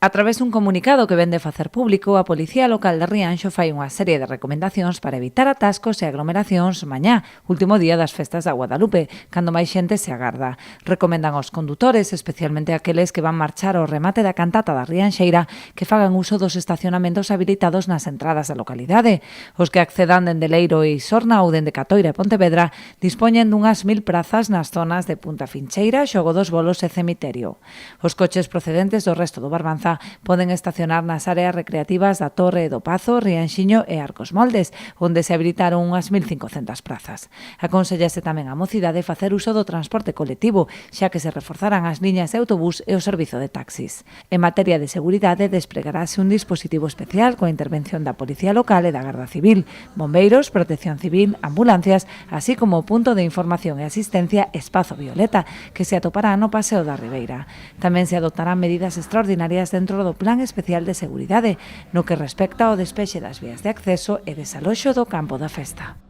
A través dun comunicado que vende facer público, a Policía Local de Rianxo fai unha serie de recomendacións para evitar atascos e aglomeracións mañá, último día das festas da Guadalupe, cando máis xente se agarda. Recomendan aos condutores, especialmente aqueles que van marchar ao remate da cantata da Rianxeira, que fagan uso dos estacionamentos habilitados nas entradas da localidade. Os que accedan dende Leiro e Isorna ou dende Catoira e Pontevedra dispoñen dunhas 1000 prazas nas zonas de Punta Fincheira, Xogo dos Bolos e Cemiterio. Os coches procedentes do resto do Barbanza poden estacionar nas áreas recreativas da Torre do Pazo, Rianxiño e Arcos Moldes, onde se habilitaron unhas 1500 prazas. Aconsellase tamén a mocidade facer uso do transporte colectivo, xa que se reforzarán as liñas de autobús e o servizo de taxis. En materia de seguridade, desplegarase un dispositivo especial coa intervención da Policía Local e da Garda Civil, bombeiros, Protección Civil, ambulancias, así como o punto de información e asistencia Espazo Violeta, que se atopará no Paseo da Ribeira. Tamén se adoptarán medidas extraordinarias dentro do Plan Especial de Seguridade, no que respecta ao despexe das vías de acceso e desaloxo do campo da festa.